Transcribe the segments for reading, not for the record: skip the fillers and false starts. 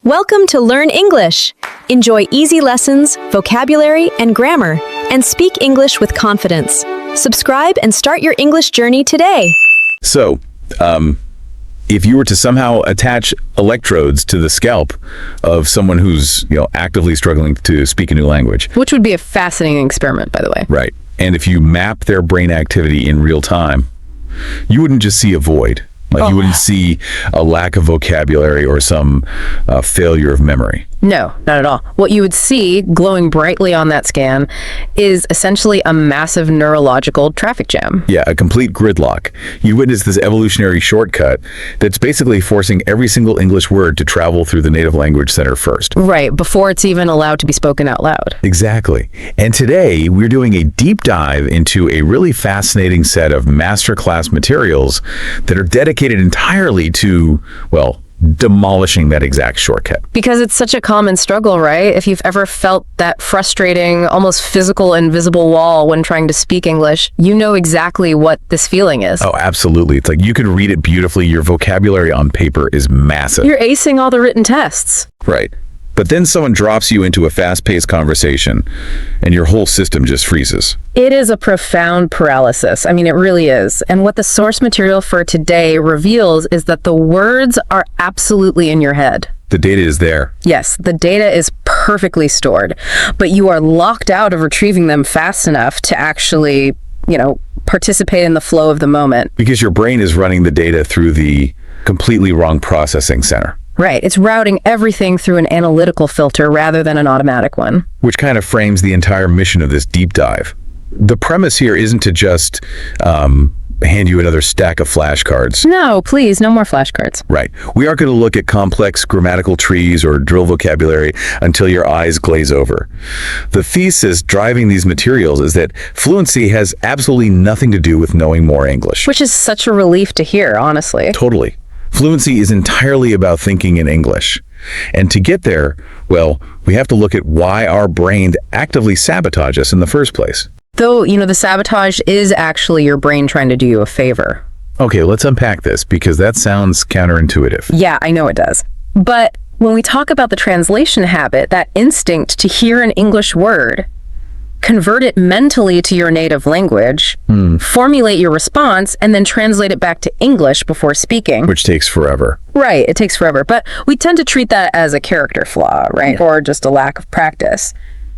Welcome to Learn English. Enjoy easy lessons, vocabulary, and grammar, and speak English with confidence. Subscribe and start your English journey today. So, if you were to somehow attach electrodes to the scalp of someone who's, actively struggling to speak a new language. Which would be a fascinating experiment, by the way. Right. And if you map their brain activity in real time, you wouldn't just see a void. You wouldn't see a lack of vocabulary or some failure of memory. No, not at all. What you would see glowing brightly on that scan is essentially a massive neurological traffic jam. Yeah, a complete gridlock. You witness this evolutionary shortcut that's basically forcing every single English word to travel through the native language center first. Right, before it's even allowed to be spoken out loud. Exactly. And today, we're doing a deep dive into a really fascinating set of masterclass materials that are dedicated entirely to, demolishing that exact shortcut. Because it's such a common struggle, right? If you've ever felt that frustrating, almost physical, invisible wall when trying to speak English, you know exactly what this feeling is. Oh, absolutely. It's like you can read it beautifully. Your vocabulary on paper is massive. You're acing all the written tests. Right. But then someone drops you into a fast-paced conversation, and your whole system just freezes. It is a profound paralysis. I mean, it really is. And what the source material for today reveals is that the words are absolutely in your head. The data is there. Yes, the data is perfectly stored, but you are locked out of retrieving them fast enough to actually, participate in the flow of the moment. Because your brain is running the data through the completely wrong processing center. Right, it's routing everything through an analytical filter rather than an automatic one. Which kind of frames the entire mission of this deep dive. The premise here isn't to just hand you another stack of flashcards. No, please, no more flashcards. Right. We aren't going to look at complex grammatical trees or drill vocabulary until your eyes glaze over. The thesis driving these materials is that fluency has absolutely nothing to do with knowing more English. Which is such a relief to hear, honestly. Totally. Fluency is entirely about thinking in English. And to get there, we have to look at why our brain actively sabotages us in the first place. Though, the sabotage is actually your brain trying to do you a favor. Okay, let's unpack this because that sounds counterintuitive. Yeah, I know it does. But when we talk about the translation habit, that instinct to hear an English word, convert it mentally to your native language, formulate your response, and then translate it back to English before speaking. Which takes forever. Right, it takes forever. But we tend to treat that as a character flaw, right? Or just a lack of practice.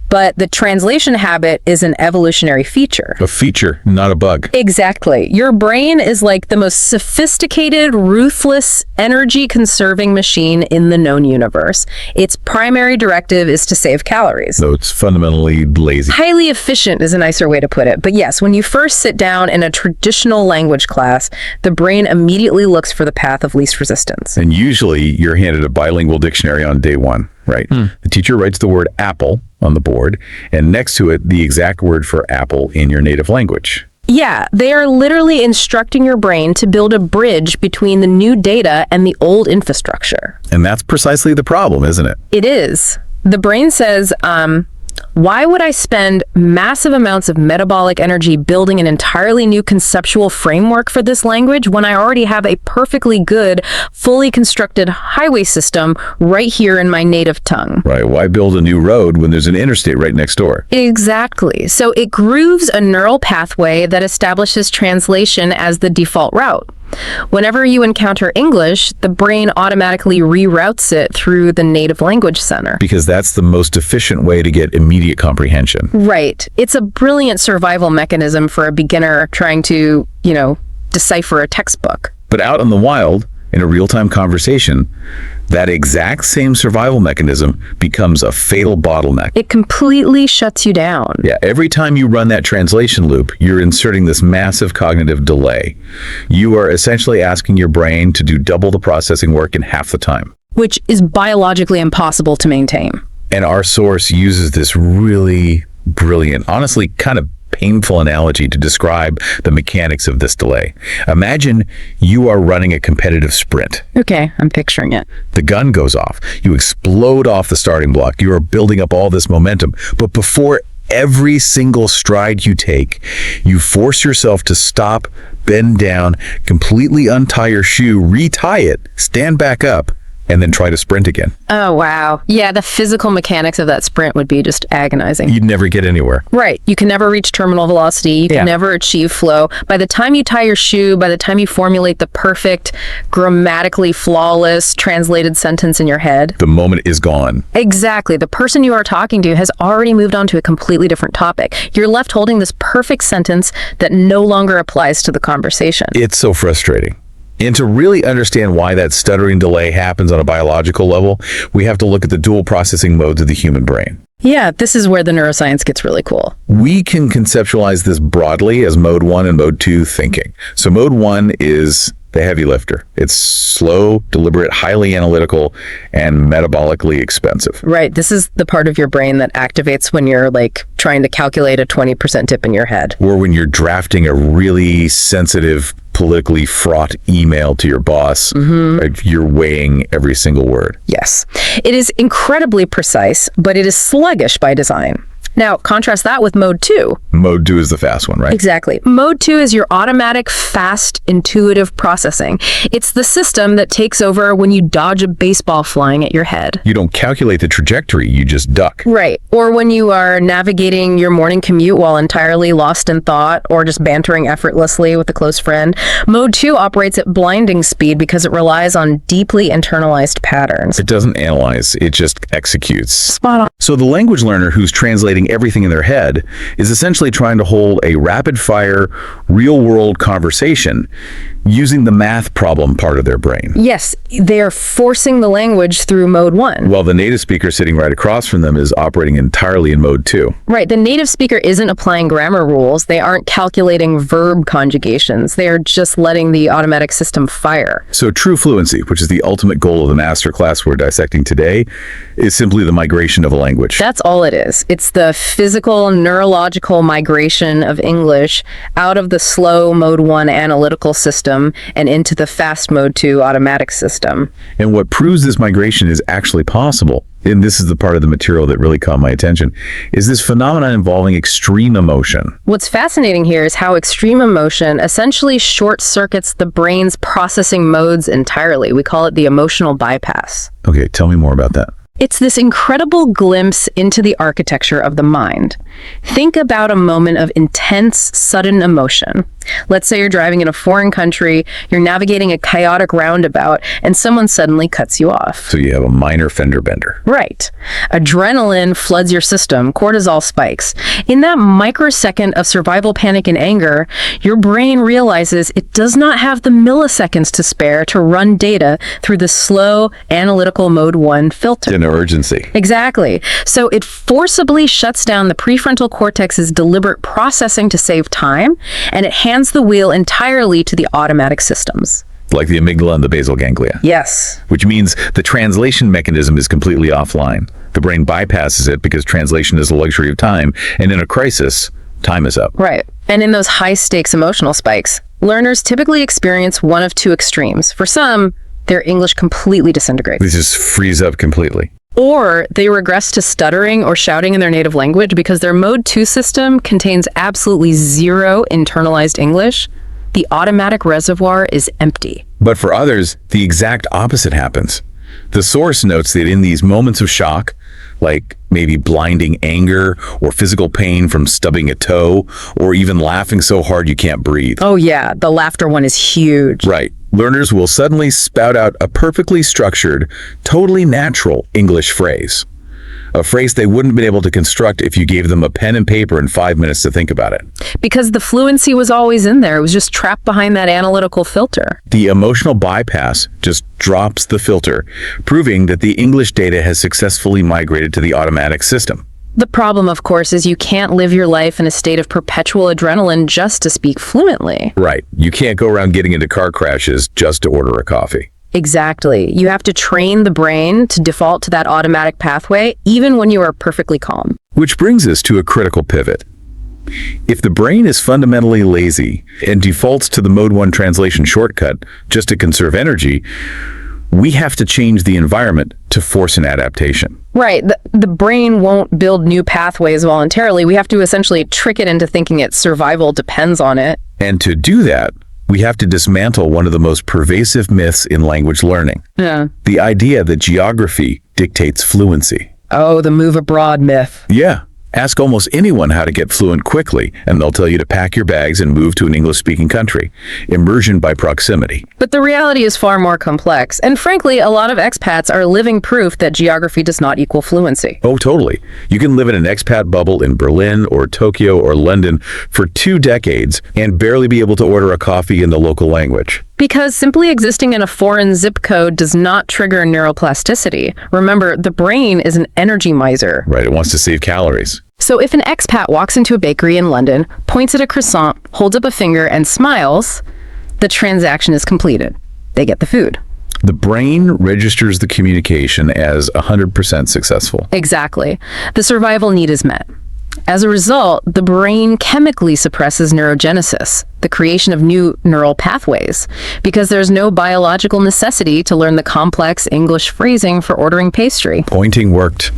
But the translation habit is an evolutionary feature. A feature, not a bug. Exactly. Your brain is like the most sophisticated, ruthless, energy-conserving machine in the known universe. Its primary directive is to save calories. So it's fundamentally lazy. Highly efficient is a nicer way to put it. But yes, when you first sit down in a traditional language class, the brain immediately looks for the path of least resistance. And usually you're handed a bilingual dictionary on day one, right? The teacher writes the word apple on the board, and next to it, the exact word for apple in your native language. Yeah, they are literally instructing your brain to build a bridge between the new data and the old infrastructure. And that's precisely the problem, isn't it? It is. The brain says, why would I spend massive amounts of metabolic energy building an entirely new conceptual framework for this language when I already have a perfectly good, fully constructed highway system right here in my native tongue? Right. Why build a new road when there's an interstate right next door? Exactly. So it grooves a neural pathway that establishes translation as the default route. Whenever you encounter English, the brain automatically reroutes it through the native language center. Because that's the most efficient way to get immediate comprehension. Right. It's a brilliant survival mechanism for a beginner trying to, decipher a textbook. But out in the wild, in a real-time conversation, that exact same survival mechanism becomes a fatal bottleneck. It completely shuts you down. Yeah, every time you run that translation loop, you're inserting this massive cognitive delay. You are essentially asking your brain to do double the processing work in half the time. Which is biologically impossible to maintain. And our source uses this really brilliant, honestly kind of painful analogy to describe the mechanics of this delay. Imagine you are running a competitive sprint. Okay, I'm picturing it. The gun goes off. You explode off the starting block. You are building up all this momentum. But before every single stride you take, you force yourself to stop, bend down, completely untie your shoe, retie it, stand back up, and then try to sprint again. Oh, wow. Yeah, the physical mechanics of that sprint would be just agonizing. You'd never get anywhere. Right. You can never reach terminal velocity. You can never achieve flow. By the time you tie your shoe, by the time you formulate the perfect, grammatically flawless translated sentence in your head, The moment is gone. exactly. The person you are talking to has already moved on to a completely different topic. You're left holding this perfect sentence that no longer applies to the conversation. It's so frustrating. And to really understand why that stuttering delay happens on a biological level, we have to look at the dual processing modes of the human brain. Yeah, this is where the neuroscience gets really cool. We can conceptualize this broadly as mode 1 and mode 2 thinking. So mode 1 is the heavy lifter. It's slow, deliberate, highly analytical, and metabolically expensive. Right. This is the part of your brain that activates when you're like trying to calculate a 20% dip in your head. Or when you're drafting a really sensitive, politically fraught email to your boss, you're weighing every single word. Yes. It is incredibly precise, but it is sluggish by design. Now, contrast that with mode 2. Mode 2 is the fast one, right? Exactly. Mode 2 is your automatic, fast, intuitive processing. It's the system that takes over when you dodge a baseball flying at your head. You don't calculate the trajectory, you just duck. Right. Or when you are navigating your morning commute while entirely lost in thought or just bantering effortlessly with a close friend. Mode 2 operates at blinding speed because it relies on deeply internalized patterns. It doesn't analyze, it just executes. Spot on. So the language learner who's translating everything in their head is essentially trying to hold a rapid-fire, real-world conversation using the math problem part of their brain. Yes, they are forcing the language through mode 1. While the native speaker sitting right across from them is operating entirely in mode 2. Right, the native speaker isn't applying grammar rules. They aren't calculating verb conjugations. They are just letting the automatic system fire. So true fluency, which is the ultimate goal of the masterclass we're dissecting today, is simply the migration of a language. That's all it is. It's the physical, neurological migration of English out of the slow mode 1 analytical system and into the fast mode 2 automatic system. And what proves this migration is actually possible, and this is the part of the material that really caught my attention, is this phenomenon involving extreme emotion. What's fascinating here is how extreme emotion essentially short-circuits the brain's processing modes entirely. We call it the emotional bypass. Okay, tell me more about that. It's this incredible glimpse into the architecture of the mind. Think about a moment of intense, sudden emotion. Let's say you're driving in a foreign country, you're navigating a chaotic roundabout, and someone suddenly cuts you off. So you have a minor fender bender. Right. Adrenaline floods your system, cortisol spikes. In that microsecond of survival panic and anger, your brain realizes it does not have the milliseconds to spare to run data through the slow, analytical mode 1 filter. In urgency. Exactly. So it forcibly shuts down the prefrontal cortex's deliberate processing to save time, and it hands the wheel entirely to the automatic systems. Like the amygdala and the basal ganglia. Yes. Which means the translation mechanism is completely offline. The brain bypasses it because translation is a luxury of time, and in a crisis, time is up. Right. And in those high-stakes emotional spikes, learners typically experience one of two extremes. For some, their English completely disintegrates. They just freeze up completely. Or they regress to stuttering or shouting in their native language because their mode 2 system contains absolutely zero internalized English. The automatic reservoir is empty. But for others, the exact opposite happens. The source notes that in these moments of shock, like maybe blinding anger or physical pain from stubbing a toe, or even laughing so hard you can't breathe. Oh yeah, the laughter one is huge. Right. Learners will suddenly spout out a perfectly structured, totally natural English phrase. A phrase they wouldn't have been able to construct if you gave them a pen and paper and 5 minutes to think about it. Because the fluency was always in there. It was just trapped behind that analytical filter. The emotional bypass just drops the filter, proving that the English data has successfully migrated to the automatic system. The problem, of course, is you can't live your life in a state of perpetual adrenaline just to speak fluently. Right. You can't go around getting into car crashes just to order a coffee. Exactly. You have to train the brain to default to that automatic pathway, even when you are perfectly calm. Which brings us to a critical pivot. If the brain is fundamentally lazy and defaults to the Mode 1 translation shortcut just to conserve energy, we have to change the environment to force an adaptation. Right. The brain won't build new pathways voluntarily. We have to essentially trick it into thinking its survival depends on it. And to do that, we have to dismantle one of the most pervasive myths in language learning. Yeah. The idea that geography dictates fluency. Oh, the move abroad myth. Yeah. Ask almost anyone how to get fluent quickly, and they'll tell you to pack your bags and move to an English-speaking country. Immersion by proximity. But the reality is far more complex, and frankly, a lot of expats are living proof that geography does not equal fluency. Oh, totally. You can live in an expat bubble in Berlin or Tokyo or London for 2 decades and barely be able to order a coffee in the local language. Because simply existing in a foreign zip code does not trigger neuroplasticity. Remember, the brain is an energy miser. Right, it wants to save calories. So if an expat walks into a bakery in London, points at a croissant, holds up a finger, and smiles, the transaction is completed. They get the food. The brain registers the communication as 100% successful. Exactly. The survival need is met. As a result, the brain chemically suppresses neurogenesis, the creation of new neural pathways, because there's no biological necessity to learn the complex English phrasing for ordering pastry. Pointing worked.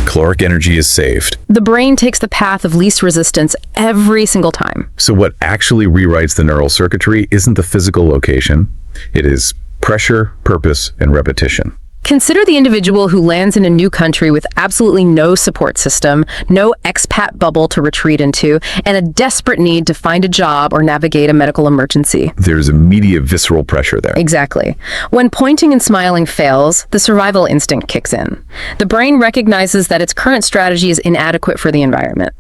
Caloric energy is saved. The brain takes the path of least resistance every single time. So what actually rewrites the neural circuitry isn't the physical location. It is pressure, purpose, and repetition. Consider the individual who lands in a new country with absolutely no support system, no expat bubble to retreat into, and a desperate need to find a job or navigate a medical emergency. There's immediate visceral pressure there. Exactly. When pointing and smiling fails, the survival instinct kicks in. The brain recognizes that its current strategy is inadequate for the environment.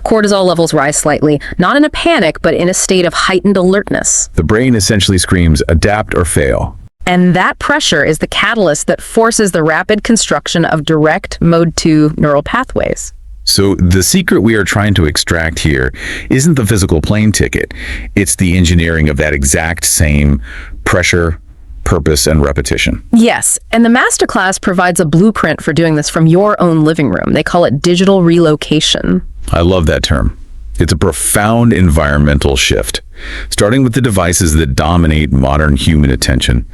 Cortisol levels rise slightly, not in a panic, but in a state of heightened alertness. The brain essentially screams, adapt or fail. And that pressure is the catalyst that forces the rapid construction of direct mode 2 neural pathways. So the secret we are trying to extract here isn't the physical plane ticket. It's the engineering of that exact same pressure, purpose, and repetition. Yes, and the masterclass provides a blueprint for doing this from your own living room. They call it digital relocation. I love that term. It's a profound environmental shift. Starting with the devices that dominate modern human attention,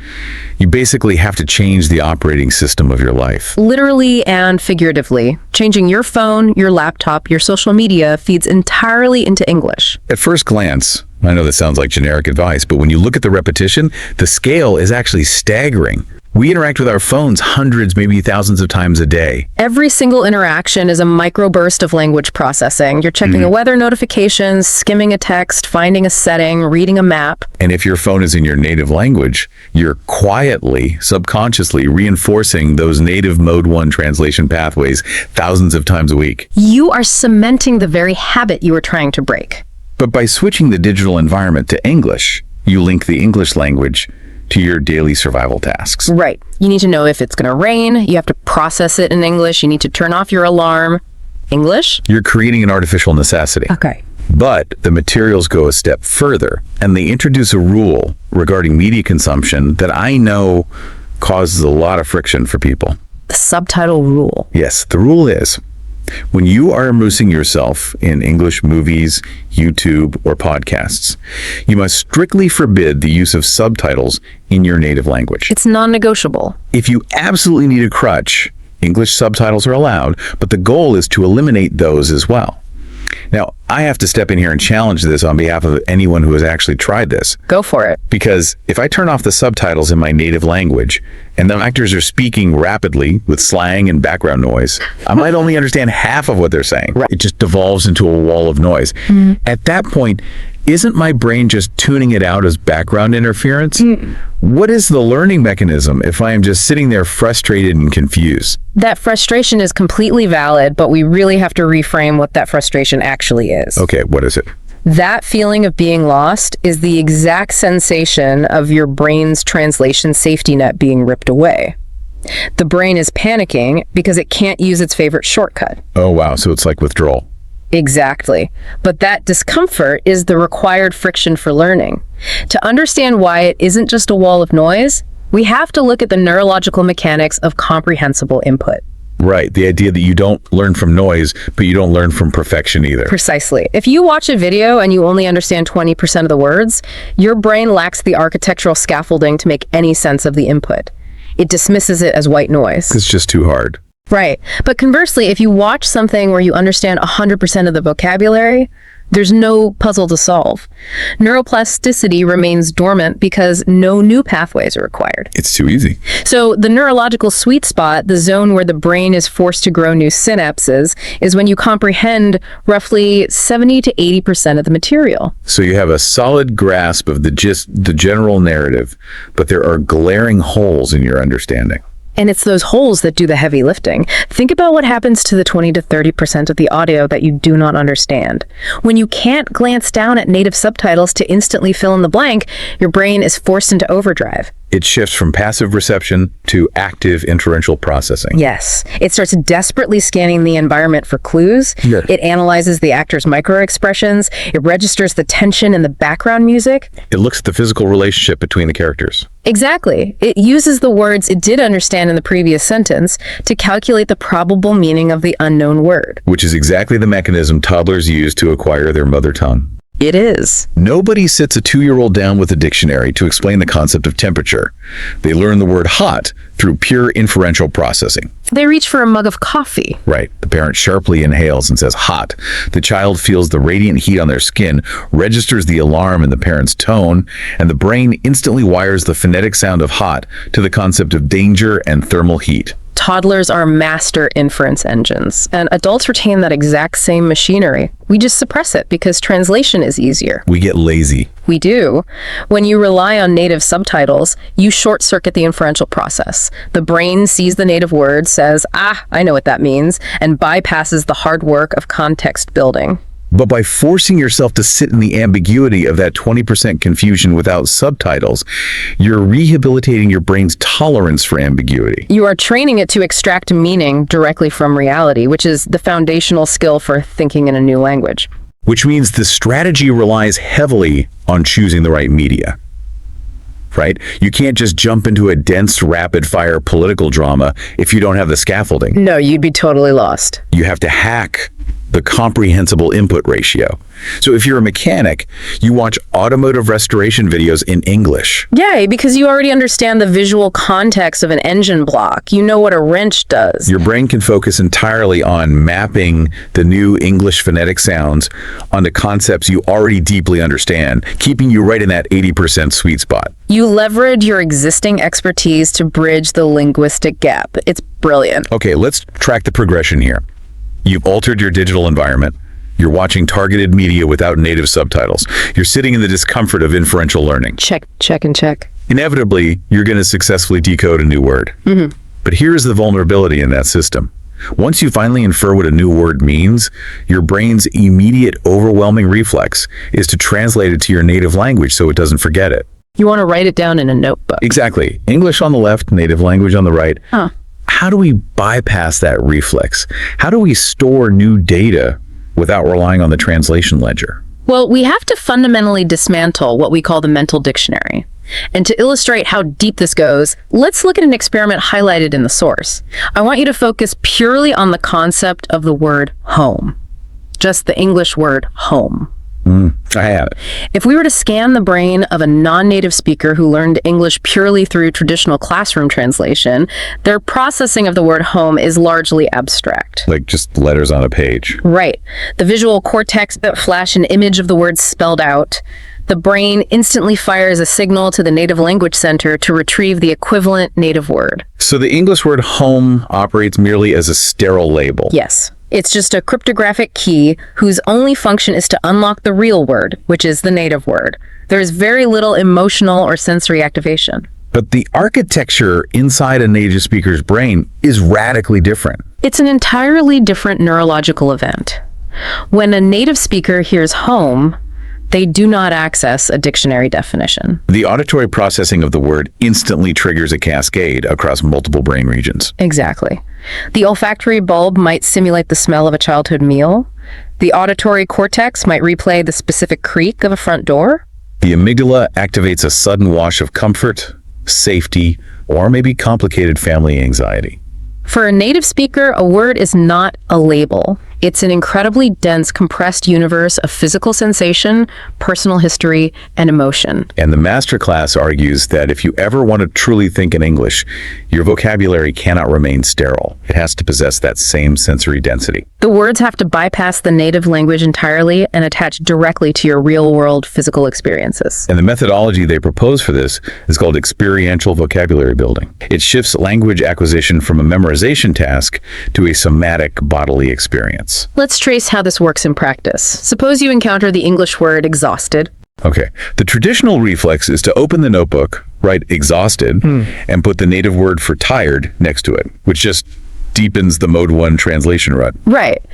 you basically have to change the operating system of your life. Literally and figuratively, changing your phone, your laptop, your social media feeds entirely into English. At first glance, I know this sounds like generic advice, but when you look at the repetition, the scale is actually staggering. We interact with our phones hundreds, maybe thousands of times a day. Every single interaction is a microburst of language processing. You're checking a weather notification, skimming a text, finding a setting, reading a map. And if your phone is in your native language, you're quietly, subconsciously reinforcing those native Mode 1 translation pathways thousands of times a week. You are cementing the very habit you are trying to break. But by switching the digital environment to English, you link the English language to your daily survival tasks. Right. You need to know if it's going to rain. You have to process it in English. You need to turn off your alarm. English? You're creating an artificial necessity. Okay. But the materials go a step further, and they introduce a rule regarding media consumption that I know causes a lot of friction for people. The subtitle rule. Yes, the rule is, when you are immersing yourself in English movies, YouTube, or podcasts, you must strictly forbid the use of subtitles in your native language. It's non-negotiable. If you absolutely need a crutch, English subtitles are allowed, but the goal is to eliminate those as well. Now, I have to step in here and challenge this on behalf of anyone who has actually tried this. Go for it. Because if I turn off the subtitles in my native language, and the actors are speaking rapidly with slang and background noise, I might only understand half of what they're saying. Right. It just devolves into a wall of noise. At that point, isn't my brain just tuning it out as background interference? What is the learning mechanism if I am just sitting there frustrated and confused? That frustration is completely valid, but we really have to reframe what that frustration actually is. Okay, what is it? That feeling of being lost is the exact sensation of your brain's translation safety net being ripped away. The brain is panicking because it can't use its favorite shortcut. Oh, wow. So it's like withdrawal. Exactly. But that discomfort is the required friction for learning. To understand why it isn't just a wall of noise, we have to look at the neurological mechanics of comprehensible input. Right. The idea that you don't learn from noise, but you don't learn from perfection either. Precisely. If you watch a video and you only understand 20% of the words, your brain lacks the architectural scaffolding to make any sense of the input. It dismisses it as white noise. It's just too hard. Right. But conversely, if you watch something where you understand 100% of the vocabulary, There's no puzzle to solve. Neuroplasticity remains dormant because no new pathways are required. It's too easy. So the neurological sweet spot, the zone where the brain is forced to grow new synapses, is when you comprehend roughly 70 to 80% of the material. So you have a solid grasp of the general narrative, but there are glaring holes in your understanding. And it's those holes that do the heavy lifting. Think about what happens to the 20 to 30% of the audio that you do not understand. When you can't glance down at native subtitles to instantly fill in the blank, your brain is forced into overdrive. It shifts from passive reception to active inferential processing. Yes. It starts desperately scanning the environment for clues. Yeah. It analyzes the actor's microexpressions. It registers the tension in the background music. It looks at the physical relationship between the characters. Exactly. It uses the words it did understand in the previous sentence to calculate the probable meaning of the unknown word. Which is exactly the mechanism toddlers use to acquire their mother tongue. It is. Nobody sits a 2-year-old down with a dictionary to explain the concept of temperature. They learn the word hot through pure inferential processing. They reach for a mug of coffee. Right. The parent sharply inhales and says hot. The child feels the radiant heat on their skin, registers the alarm in the parent's tone, and the brain instantly wires the phonetic sound of hot to the concept of danger and thermal heat. Toddlers are master inference engines, and adults retain that exact same machinery. We just suppress it because translation is easier. We get lazy. We do. When you rely on native subtitles, you short-circuit the inferential process. The brain sees the native word, says, I know what that means, and bypasses the hard work of context building. But by forcing yourself to sit in the ambiguity of that 20% confusion without subtitles, you're rehabilitating your brain's tolerance for ambiguity. You are training it to extract meaning directly from reality, which is the foundational skill for thinking in a new language. Which means the strategy relies heavily on choosing the right media. Right? You can't just jump into a dense, rapid-fire political drama if you don't have the scaffolding. No, you'd be totally lost. You have to hack the comprehensible input ratio. So if you're a mechanic, you watch automotive restoration videos in English. Yay, because you already understand the visual context of an engine block. You know what a wrench does. Your brain can focus entirely on mapping the new English phonetic sounds onto concepts you already deeply understand, keeping you right in that 80% sweet spot. You leverage your existing expertise to bridge the linguistic gap. It's brilliant. Okay, let's track the progression here. You've altered your digital environment. You're watching targeted media without native subtitles. You're sitting in the discomfort of inferential learning. Check, check, and check. Inevitably, you're going to successfully decode a new word. But here's the vulnerability in that system. Once you finally infer what a new word means, your brain's immediate overwhelming reflex is to translate it to your native language so it doesn't forget it. You want to write it down in a notebook. Exactly. English on the left, native language on the right. How do we bypass that reflex? How do we store new data without relying on the translation ledger? Well, we have to fundamentally dismantle what we call the mental dictionary. And to illustrate how deep this goes, let's look at an experiment highlighted in the source. I want you to focus purely on the concept of the word home. Just the English word home. I have it. If we were to scan the brain of a non-native speaker who learned English purely through traditional classroom translation, their processing of the word home is largely abstract. Like just letters on a page. Right. The visual cortex that flash an image of the word spelled out. The brain instantly fires a signal to the native language center to retrieve the equivalent native word. So the English word home operates merely as a sterile label. Yes. It's just a cryptographic key whose only function is to unlock the real word, which is the native word. There is very little emotional or sensory activation. But the architecture inside a native speaker's brain is radically different. It's an entirely different neurological event. When a native speaker hears home, they do not access a dictionary definition. The auditory processing of the word instantly triggers a cascade across multiple brain regions. Exactly. The olfactory bulb might simulate the smell of a childhood meal. The auditory cortex might replay the specific creak of a front door. The amygdala activates a sudden wash of comfort, safety, or maybe complicated family anxiety. For a native speaker, a word is not a label. It's an incredibly dense, compressed universe of physical sensation, personal history, and emotion. And the masterclass argues that if you ever want to truly think in English, your vocabulary cannot remain sterile. It has to possess that same sensory density. The words have to bypass the native language entirely and attach directly to your real-world physical experiences. And the methodology they propose for this is called experiential vocabulary building. It shifts language acquisition from a memorization task to a somatic bodily experience. Let's trace how this works in practice. Suppose you encounter the English word exhausted. Okay, the traditional reflex is to open the notebook, write exhausted, and put the native word for tired next to it, which just deepens the Mode 1 translation rut. Right.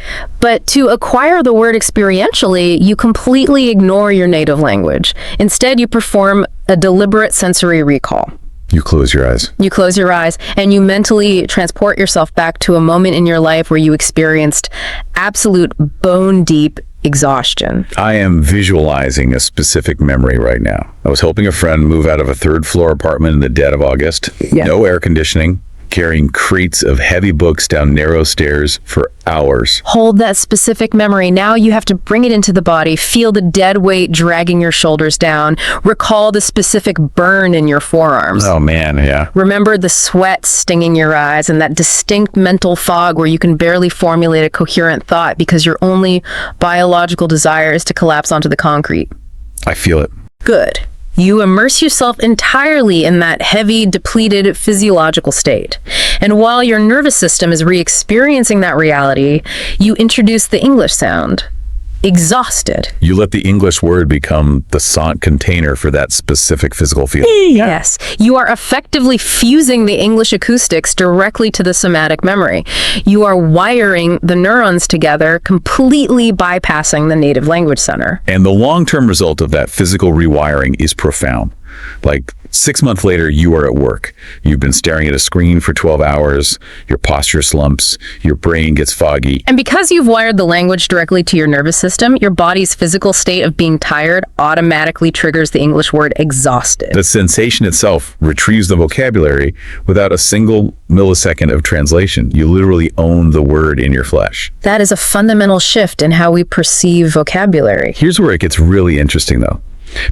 But to acquire the word experientially, you completely ignore your native language. Instead, you perform a deliberate sensory recall. You close your eyes. You close your eyes and you mentally transport yourself back to a moment in your life where you experienced absolute bone-deep exhaustion. I am visualizing a specific memory right now. I was helping a friend move out of a third-floor apartment in the dead of August. Yeah. No air conditioning, carrying crates of heavy books down narrow stairs for hours. Hold that specific memory. Now you have to bring it into the body, feel the dead weight dragging your shoulders down, recall the specific burn in your forearms. Oh man, yeah. Remember the sweat stinging your eyes and that distinct mental fog where you can barely formulate a coherent thought because your only biological desire is to collapse onto the concrete. I feel it. Good. You immerse yourself entirely in that heavy, depleted physiological state. And while your nervous system is re-experiencing that reality, you introduce the English sound. Exhausted. You let the English word become the sont container for that specific physical feeling. Yes, you are effectively fusing the English acoustics directly to the somatic memory. You are wiring the neurons together, completely bypassing the native language center. And the long-term result of that physical rewiring is profound. Like 6 months later, you are at work. You've been staring at a screen for 12 hours, your posture slumps, your brain gets foggy. And because you've wired the language directly to your nervous system, your body's physical state of being tired automatically triggers the English word exhausted. The sensation itself retrieves the vocabulary without a single millisecond of translation. You literally own the word in your flesh. That is a fundamental shift in how we perceive vocabulary. Here's where it gets really interesting, though.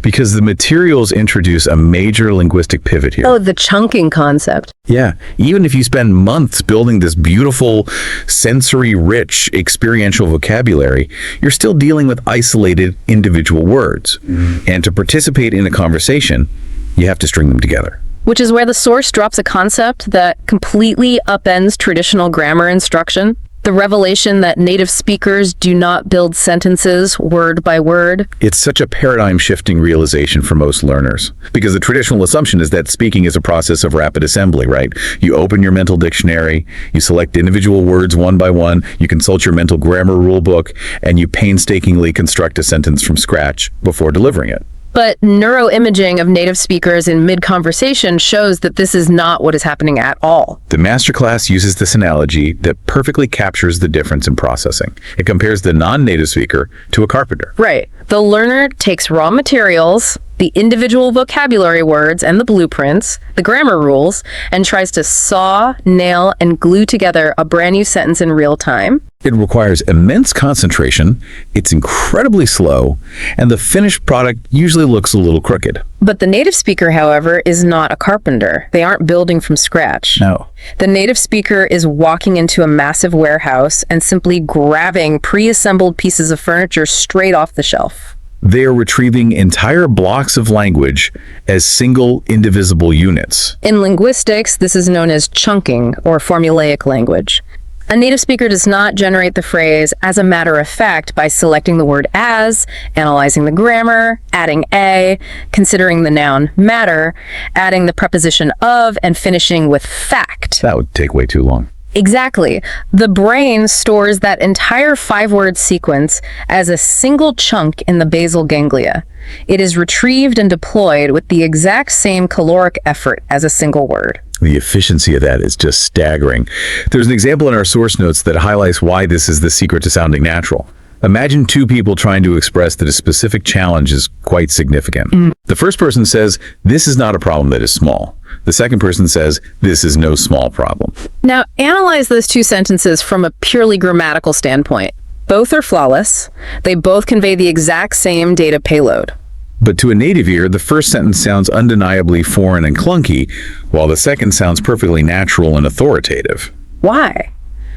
Because the materials introduce a major linguistic pivot here. Oh, the chunking concept. Yeah, even if you spend months building this beautiful, sensory-rich, experiential vocabulary, you're still dealing with isolated individual words. And to participate in a conversation, you have to string them together. Which is where the source drops a concept that completely upends traditional grammar instruction. The revelation that native speakers do not build sentences word by word. It's such a paradigm-shifting realization for most learners. Because the traditional assumption is that speaking is a process of rapid assembly, right? You open your mental dictionary, you select individual words one by one, you consult your mental grammar rule book, and you painstakingly construct a sentence from scratch before delivering it. But neuroimaging of native speakers in mid-conversation shows that this is not what is happening at all. The masterclass uses this analogy that perfectly captures the difference in processing. It compares the non-native speaker to a carpenter. Right. The learner takes raw materials, the individual vocabulary words and the blueprints, the grammar rules, and tries to saw, nail, and glue together a brand new sentence in real time. It requires immense concentration, it's incredibly slow, and the finished product usually looks a little crooked. But the native speaker, however, is not a carpenter. They aren't building from scratch. No. The native speaker is walking into a massive warehouse and simply grabbing pre-assembled pieces of furniture straight off the shelf. They are retrieving entire blocks of language as single, indivisible units. In linguistics, this is known as chunking or formulaic language. A native speaker does not generate the phrase as a matter of fact by selecting the word as, analyzing the grammar, adding a, considering the noun matter, adding the preposition of, and finishing with fact. That would take way too long. Exactly. The brain stores that entire 5-word sequence as a single chunk in the basal ganglia. It is retrieved and deployed with the exact same caloric effort as a single word. The efficiency of that is just staggering. There's an example in our source notes that highlights why this is the secret to sounding natural. Imagine two people trying to express that a specific challenge is quite significant. The first person says, "This is not a problem that is small." The second person says, "This is no small problem." Now, analyze those two sentences from a purely grammatical standpoint. Both are flawless. They both convey the exact same data payload. But to a native ear, the first sentence sounds undeniably foreign and clunky, while the second sounds perfectly natural and authoritative. Why?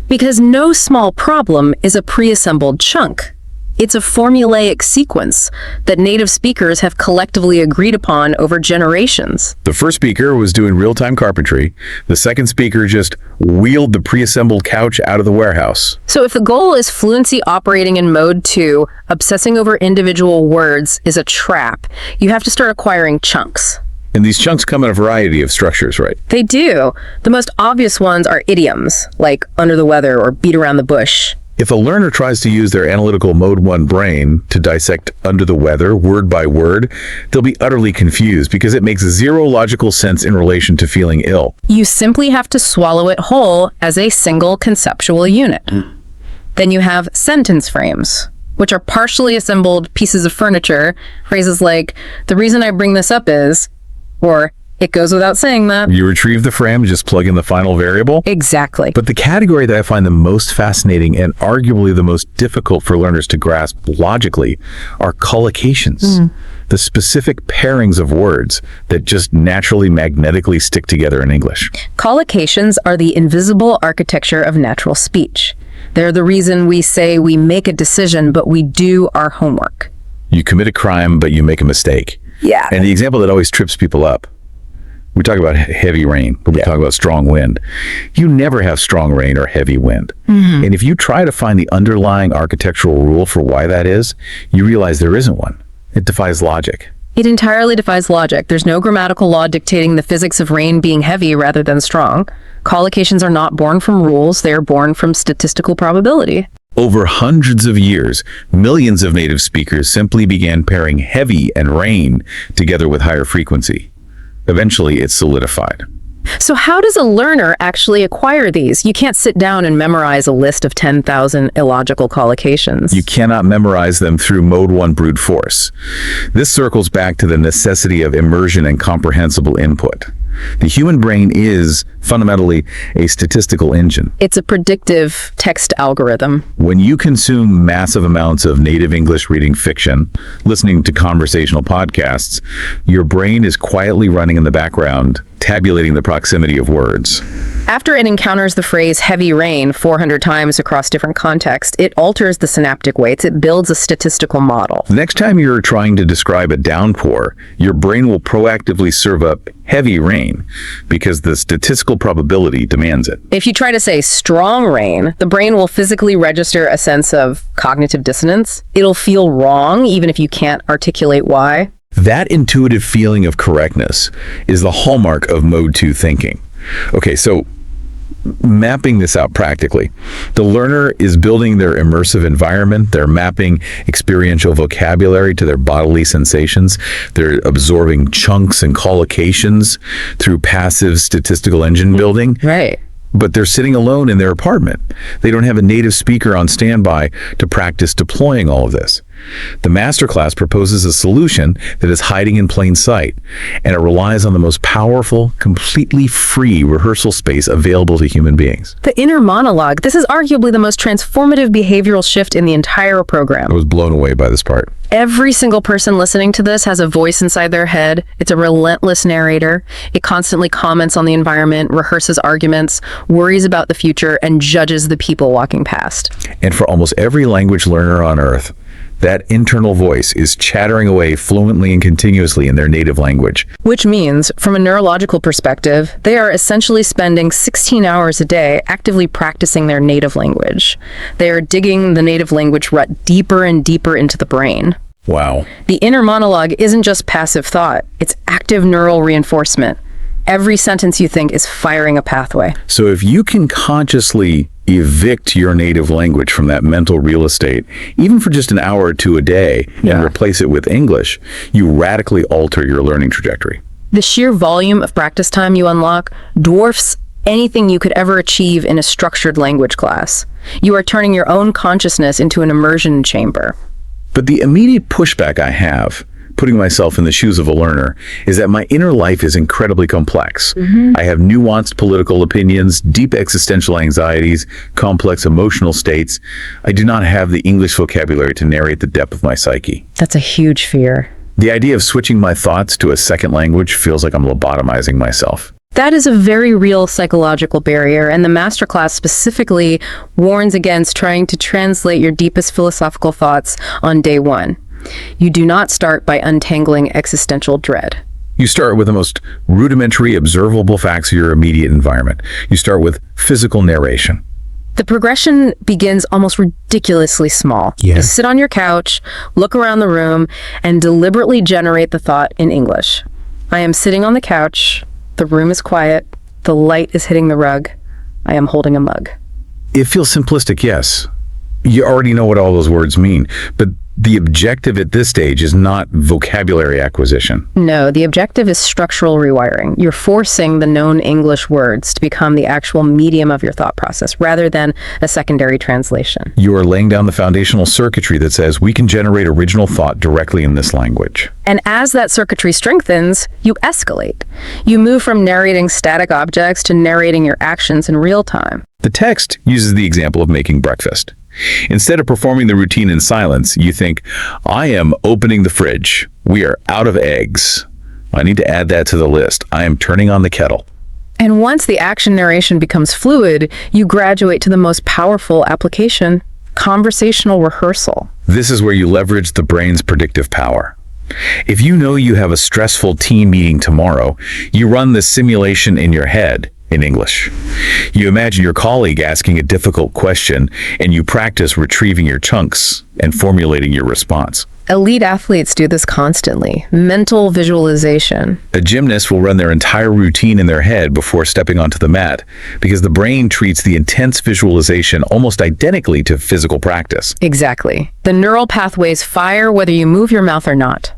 Because no small problem is a pre-assembled chunk. It's a formulaic sequence that native speakers have collectively agreed upon over generations. The first speaker was doing real-time carpentry. The second speaker just wheeled the pre-assembled couch out of the warehouse. So if the goal is fluency operating in mode 2, obsessing over individual words is a trap. You have to start acquiring chunks. And these chunks come in a variety of structures, right? They do. The most obvious ones are idioms, like under the weather or beat around the bush. If a learner tries to use their analytical Mode 1 brain to dissect under the weather word by word, they'll be utterly confused because it makes zero logical sense in relation to feeling ill. You simply have to swallow it whole as a single conceptual unit. Then you have sentence frames, which are partially assembled pieces of furniture. Phrases like, "The reason I bring this up is," or "It goes without saying that." You retrieve the frame, just plug in the final variable. Exactly. But the category that I find the most fascinating and arguably the most difficult for learners to grasp logically are collocations. The specific pairings of words that just naturally magnetically stick together in English. Collocations are the invisible architecture of natural speech. They're the reason we say we make a decision, but we do our homework. You commit a crime, but you make a mistake. Yeah. And the example that always trips people up, we talk about heavy rain, but we talk about strong wind. You never have strong rain or heavy wind. And if you try to find the underlying architectural rule for why that is, you realize there isn't one. It defies logic. It entirely defies logic. There's no grammatical law dictating the physics of rain being heavy rather than strong. Collocations are not born from rules. They are born from statistical probability. Over hundreds of years, millions of native speakers simply began pairing heavy and rain together with higher frequency. Eventually, it's solidified. So how does a learner actually acquire these? You can't sit down and memorize a list of 10,000 illogical collocations. You cannot memorize them through Mode 1 brute force. This circles back to the necessity of immersion and comprehensible input. The human brain is fundamentally a statistical engine. It's a predictive text algorithm. When you consume massive amounts of native English reading fiction, listening to conversational podcasts, your brain is quietly running in the background, tabulating the proximity of words. After it encounters the phrase heavy rain 400 times across different contexts, it alters the synaptic weights. It builds a statistical model. The next time you're trying to describe a downpour, your brain will proactively serve up heavy rain because the statistical probability demands it. If you try to say strong rain, the brain will physically register a sense of cognitive dissonance. It'll feel wrong even if you can't articulate why. That intuitive feeling of correctness is the hallmark of Mode 2 thinking. Okay, so mapping this out practically, the learner is building their immersive environment. They're mapping experiential vocabulary to their bodily sensations. They're absorbing chunks and collocations through passive statistical engine building. Right. But they're sitting alone in their apartment. They don't have a native speaker on standby to practice deploying all of this. The masterclass proposes a solution that is hiding in plain sight, and it relies on the most powerful, completely free rehearsal space available to human beings. The inner monologue. This is arguably the most transformative behavioral shift in the entire program. I was blown away by this part. Every single person listening to this has a voice inside their head. It's a relentless narrator. It constantly comments on the environment, rehearses arguments, worries about the future, and judges the people walking past. And for almost every language learner on Earth, that internal voice is chattering away fluently and continuously in their native language. Which means, from a neurological perspective, they are essentially spending 16 hours a day actively practicing their native language. They are digging the native language rut deeper and deeper into the brain. Wow. The inner monologue isn't just passive thought, it's active neural reinforcement. Every sentence you think is firing a pathway. So if you can consciously evict your native language from that mental real estate, even for just an hour or two a day, and replace it with English, you radically alter your learning trajectory. The sheer volume of practice time you unlock dwarfs anything you could ever achieve in a structured language class. You are turning your own consciousness into an immersion chamber. But the immediate pushback I have putting myself in the shoes of a learner, is that my inner life is incredibly complex. I have nuanced political opinions, deep existential anxieties, complex emotional states. I do not have the English vocabulary to narrate the depth of my psyche. That's a huge fear. The idea of switching my thoughts to a second language feels like I'm lobotomizing myself. That is a very real psychological barrier, and the masterclass specifically warns against trying to translate your deepest philosophical thoughts on day one. You do not start by untangling existential dread. You start with the most rudimentary, observable facts of your immediate environment. You start with physical narration. The progression begins almost ridiculously small. Yeah. You sit on your couch, look around the room, and deliberately generate the thought in English. I am sitting on the couch. The room is quiet. The light is hitting the rug. I am holding a mug. It feels simplistic, yes. You already know what all those words mean, but the objective at this stage is not vocabulary acquisition. No, the objective is structural rewiring. You're forcing the known English words to become the actual medium of your thought process, rather than a secondary translation. You are laying down the foundational circuitry that says we can generate original thought directly in this language. And as that circuitry strengthens, you escalate. You move from narrating static objects to narrating your actions in real time. The text uses the example of making breakfast. Instead of performing the routine in silence, you think, I am opening the fridge. We are out of eggs. I need to add that to the list. I am turning on the kettle. And once the action narration becomes fluid, you graduate to the most powerful application, conversational rehearsal. This is where you leverage the brain's predictive power. If you know you have a stressful team meeting tomorrow, you run the simulation in your head in English. You imagine your colleague asking a difficult question, and you practice retrieving your chunks and formulating your response. Elite athletes do this constantly. Mental visualization. A gymnast will run their entire routine in their head before stepping onto the mat, because the brain treats the intense visualization almost identically to physical practice. Exactly. The neural pathways fire whether you move your mouth or not.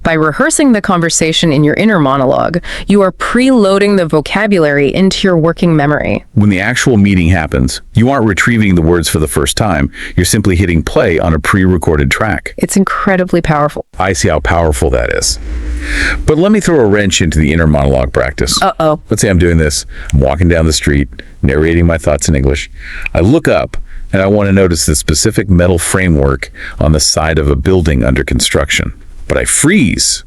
By rehearsing the conversation in your inner monologue, you are preloading the vocabulary into your working memory. When the actual meeting happens, you aren't retrieving the words for the first time. You're simply hitting play on a pre-recorded track. It's incredibly powerful. I see how powerful that is. But let me throw a wrench into the inner monologue practice. Uh-oh. Let's say I'm doing this. I'm walking down the street, narrating my thoughts in English. I look up, and I want to notice the specific metal framework on the side of a building under construction. But I freeze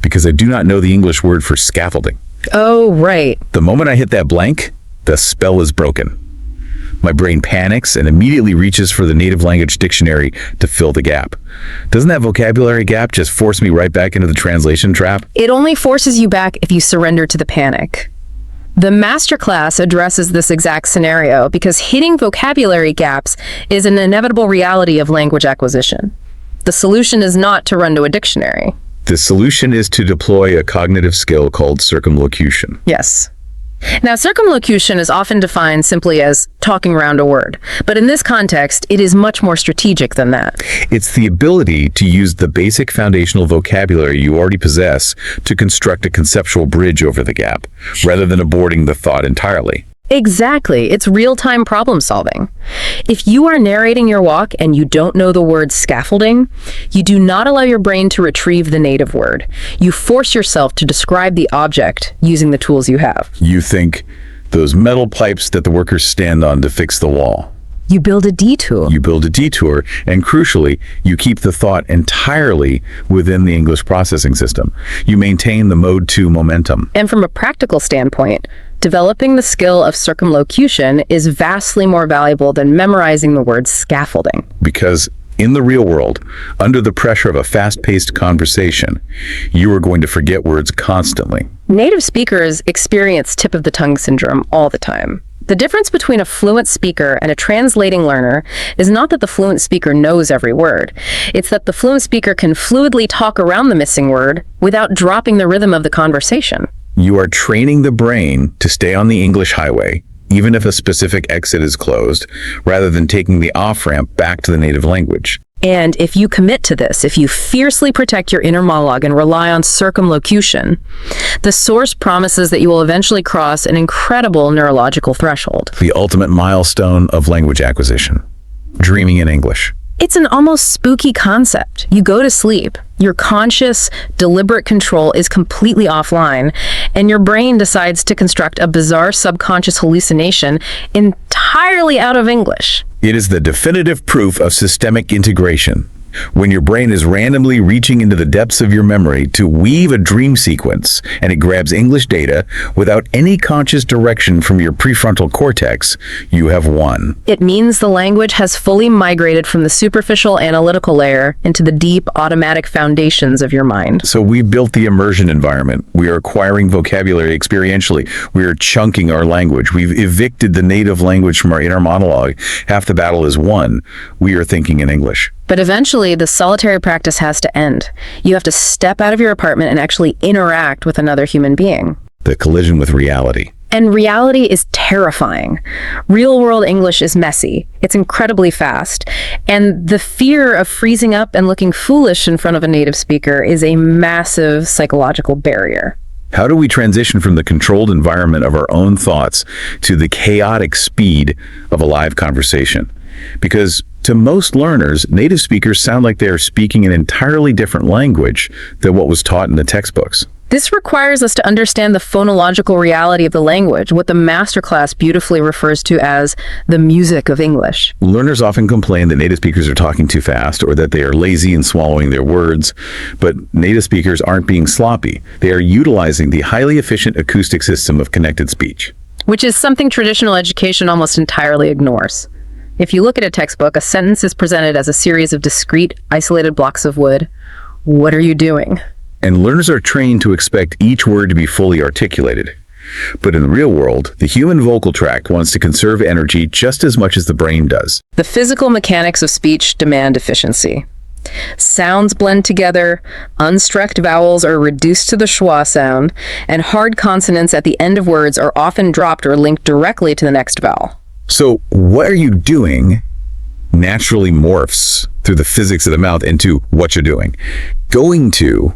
because I do not know the English word for scaffolding. Oh, right. The moment I hit that blank, the spell is broken. My brain panics and immediately reaches for the native language dictionary to fill the gap. Doesn't that vocabulary gap just force me right back into the translation trap? It only forces you back if you surrender to the panic. The masterclass addresses this exact scenario because hitting vocabulary gaps is an inevitable reality of language acquisition. The solution is not to run to a dictionary. The solution is to deploy a cognitive skill called circumlocution. Yes. Now, circumlocution is often defined simply as talking around a word, but in this context, it is much more strategic than that. It's the ability to use the basic foundational vocabulary you already possess to construct a conceptual bridge over the gap, rather than aborting the thought entirely. Exactly. It's real-time problem solving. If you are narrating your walk and you don't know the word scaffolding, you do not allow your brain to retrieve the native word. You force yourself to describe the object using the tools you have. You think, those metal pipes that the workers stand on to fix the wall. You build a detour. You build a detour, and crucially, you keep the thought entirely within the English processing system. You maintain the mode 2 momentum. And from a practical standpoint, developing the skill of circumlocution is vastly more valuable than memorizing the word scaffolding. Because in the real world, under the pressure of a fast-paced conversation, you are going to forget words constantly. Native speakers experience tip-of-the-tongue syndrome all the time. The difference between a fluent speaker and a translating learner is not that the fluent speaker knows every word. It's that the fluent speaker can fluidly talk around the missing word without dropping the rhythm of the conversation. You are training the brain to stay on the English highway, even if a specific exit is closed, rather than taking the off-ramp back to the native language. And if you commit to this, if you fiercely protect your inner monologue and rely on circumlocution, the source promises that you will eventually cross an incredible neurological threshold. The ultimate milestone of language acquisition. Dreaming in English. It's an almost spooky concept. You go to sleep, your conscious, deliberate control is completely offline, and your brain decides to construct a bizarre subconscious hallucination entirely out of English. It is the definitive proof of systemic integration. When your brain is randomly reaching into the depths of your memory to weave a dream sequence, and it grabs English data without any conscious direction from your prefrontal cortex, you have won. It means the language has fully migrated from the superficial analytical layer into the deep automatic foundations of your mind. So we built the immersion environment. We are acquiring vocabulary experientially. We are chunking our language. We've evicted the native language from our inner monologue. Half the battle is won. We are thinking in English. But eventually, the solitary practice has to end. You have to step out of your apartment and actually interact with another human being. The collision with reality. And reality is terrifying. Real-world English is messy. It's incredibly fast. And the fear of freezing up and looking foolish in front of a native speaker is a massive psychological barrier. How do we transition from the controlled environment of our own thoughts to the chaotic speed of a live conversation? Because to most learners, native speakers sound like they are speaking an entirely different language than what was taught in the textbooks. This requires us to understand the phonological reality of the language, what the masterclass beautifully refers to as the music of English. Learners often complain that native speakers are talking too fast or that they are lazy in swallowing their words, but native speakers aren't being sloppy. They are utilizing the highly efficient acoustic system of connected speech, which is something traditional education almost entirely ignores. If you look at a textbook, a sentence is presented as a series of discrete, isolated blocks of wood. What are you doing? And learners are trained to expect each word to be fully articulated. But in the real world, the human vocal tract wants to conserve energy just as much as the brain does. The physical mechanics of speech demand efficiency. Sounds blend together, unstruck vowels are reduced to the schwa sound, and hard consonants at the end of words are often dropped or linked directly to the next vowel. So what are you doing naturally morphs through the physics of the mouth into what you're doing. Going to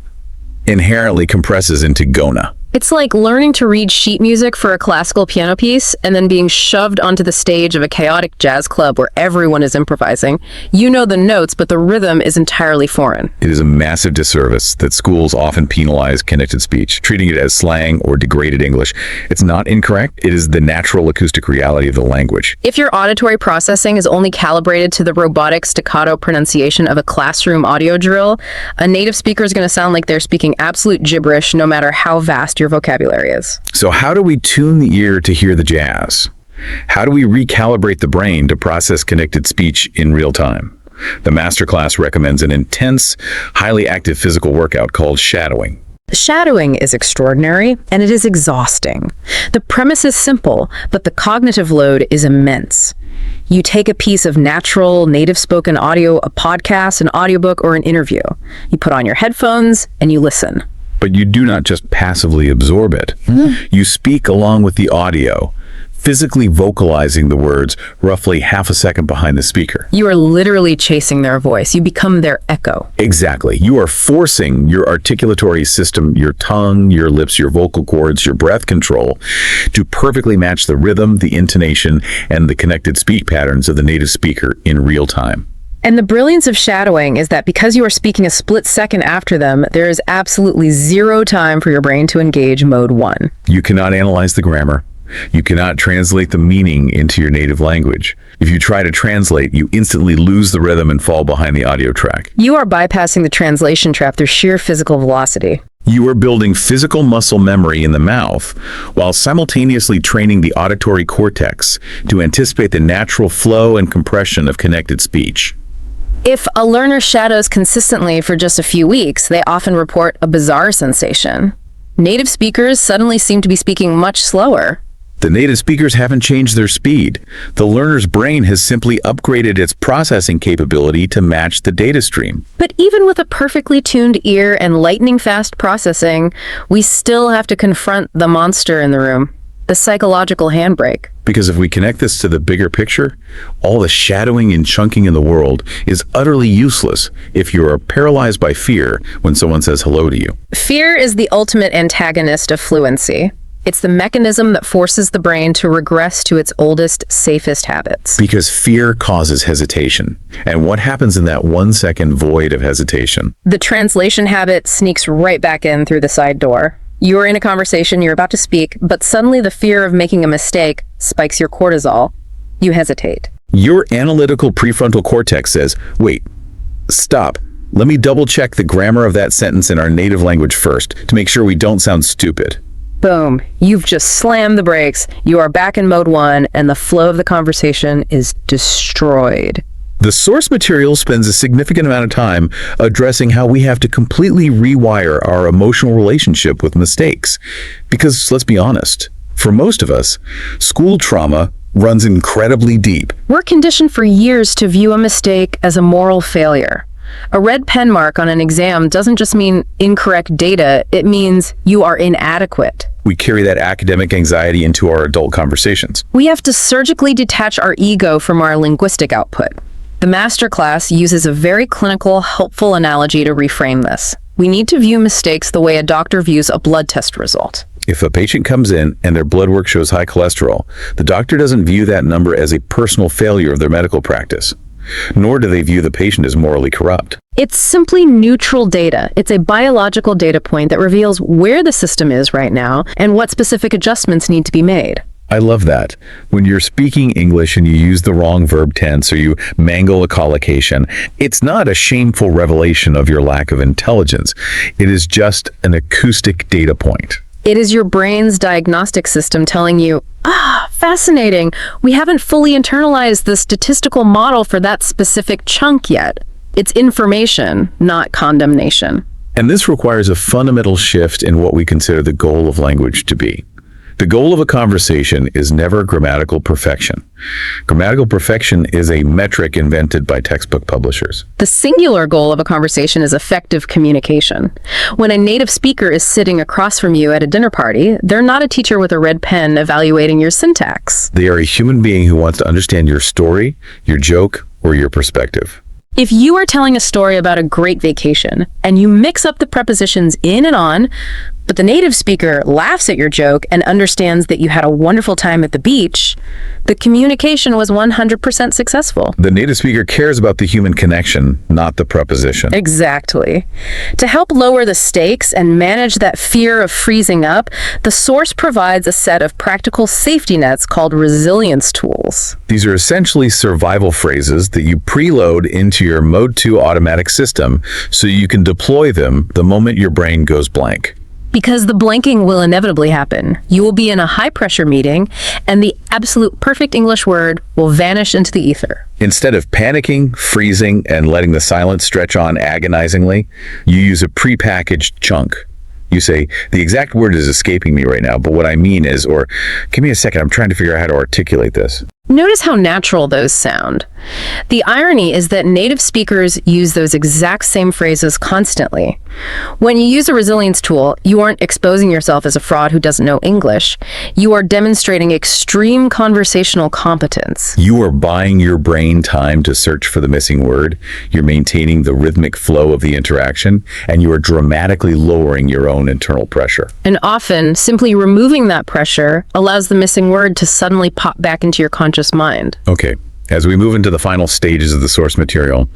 inherently compresses into gonna. It's like learning to read sheet music for a classical piano piece and then being shoved onto the stage of a chaotic jazz club where everyone is improvising. You know the notes, but the rhythm is entirely foreign. It is a massive disservice that schools often penalize connected speech, treating it as slang or degraded English. It's not incorrect. It is the natural acoustic reality of the language. If your auditory processing is only calibrated to the robotic staccato pronunciation of a classroom audio drill, a native speaker is going to sound like they're speaking absolute gibberish no matter how vast your vocabulary is. So how do we tune the ear to hear the jazz? How do we recalibrate the brain to process connected speech in real time? The masterclass recommends an intense, highly active physical workout called shadowing. Shadowing is extraordinary, and it is exhausting. The premise is simple, but the cognitive load is immense. You take a piece of natural, native-spoken audio, a podcast, an audiobook, or an interview. You put on your headphones, and you listen. But you do not just passively absorb it. You speak along with the audio, physically vocalizing the words roughly half a second behind the speaker. You are literally chasing their voice. You become their echo. Exactly. You are forcing your articulatory system, your tongue, your lips, your vocal cords, your breath control to perfectly match the rhythm, the intonation, and the connected speak patterns of the native speaker in real time. And the brilliance of shadowing is that because you are speaking a split second after them, there is absolutely zero time for your brain to engage mode 1. You cannot analyze the grammar. You cannot translate the meaning into your native language. If you try to translate, you instantly lose the rhythm and fall behind the audio track. You are bypassing the translation trap through sheer physical velocity. You are building physical muscle memory in the mouth while simultaneously training the auditory cortex to anticipate the natural flow and compression of connected speech. If a learner shadows consistently for just a few weeks, they often report a bizarre sensation. Native speakers suddenly seem to be speaking much slower. The native speakers haven't changed their speed. The learner's brain has simply upgraded its processing capability to match the data stream. But even with a perfectly tuned ear and lightning-fast processing, we still have to confront the monster in the room, the psychological handbrake. Because if we connect this to the bigger picture, all the shadowing and chunking in the world is utterly useless if you are paralyzed by fear when someone says hello to you. Fear is the ultimate antagonist of fluency. It's the mechanism that forces the brain to regress to its oldest, safest habits. Because fear causes hesitation. And what happens in that 1-second void of hesitation? The translation habit sneaks right back in through the side door. You are in a conversation, you're about to speak, but suddenly the fear of making a mistake spikes your cortisol. You hesitate. Your analytical prefrontal cortex says, wait, stop. Let me double check the grammar of that sentence in our native language first to make sure we don't sound stupid. Boom. You've just slammed the brakes. You are back in mode 1, and the flow of the conversation is destroyed. The source material spends a significant amount of time addressing how we have to completely rewire our emotional relationship with mistakes. Because, let's be honest, for most of us, school trauma runs incredibly deep. We're conditioned for years to view a mistake as a moral failure. A red pen mark on an exam doesn't just mean incorrect data, it means you are inadequate. We carry that academic anxiety into our adult conversations. We have to surgically detach our ego from our linguistic output. The masterclass uses a very clinical, helpful analogy to reframe this. We need to view mistakes the way a doctor views a blood test result. If a patient comes in and their blood work shows high cholesterol, the doctor doesn't view that number as a personal failure of their medical practice, nor do they view the patient as morally corrupt. It's simply neutral data. It's a biological data point that reveals where the system is right now and what specific adjustments need to be made. I love that. When you're speaking English and you use the wrong verb tense or you mangle a collocation, it's not a shameful revelation of your lack of intelligence. It is just an acoustic data point. It is your brain's diagnostic system telling you, fascinating. We haven't fully internalized the statistical model for that specific chunk yet. It's information, not condemnation. And this requires a fundamental shift in what we consider the goal of language to be. The goal of a conversation is never grammatical perfection. Grammatical perfection is a metric invented by textbook publishers. The singular goal of a conversation is effective communication. When a native speaker is sitting across from you at a dinner party, they're not a teacher with a red pen evaluating your syntax. They are a human being who wants to understand your story, your joke, or your perspective. If you are telling a story about a great vacation and you mix up the prepositions in and on, but the native speaker laughs at your joke and understands that you had a wonderful time at the beach, the communication was 100% successful. The native speaker cares about the human connection, not the preposition. Exactly. To help lower the stakes and manage that fear of freezing up, the source provides a set of practical safety nets called resilience tools. These are essentially survival phrases that you preload into your Mode 2 automatic system so you can deploy them the moment your brain goes blank. Because the blanking will inevitably happen. You will be in a high-pressure meeting, and the absolute perfect English word will vanish into the ether. Instead of panicking, freezing, and letting the silence stretch on agonizingly, you use a prepackaged chunk. You say, the exact word is escaping me right now, but what I mean is, or give me a second, I'm trying to figure out how to articulate this. Notice how natural those sound. The irony is that native speakers use those exact same phrases constantly. When you use a resilience tool, you aren't exposing yourself as a fraud who doesn't know English. You are demonstrating extreme conversational competence. You are buying your brain time to search for the missing word, you're maintaining the rhythmic flow of the interaction, and you are dramatically lowering your own internal pressure. And often, simply removing that pressure allows the missing word to suddenly pop back into your conscious mind. Okay, as we move into the final stages of the source material,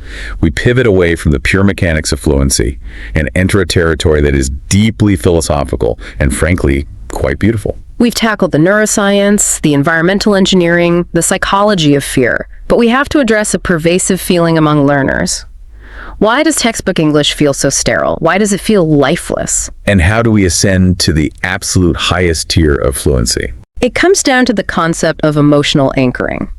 we pivot away from the pure mechanics of fluency and enter a territory that is deeply philosophical and, frankly, quite beautiful. We've tackled the neuroscience, the environmental engineering, the psychology of fear, but we have to address a pervasive feeling among learners. Why does textbook English feel so sterile? Why does it feel lifeless? And how do we ascend to the absolute highest tier of fluency? It comes down to the concept of emotional anchoring.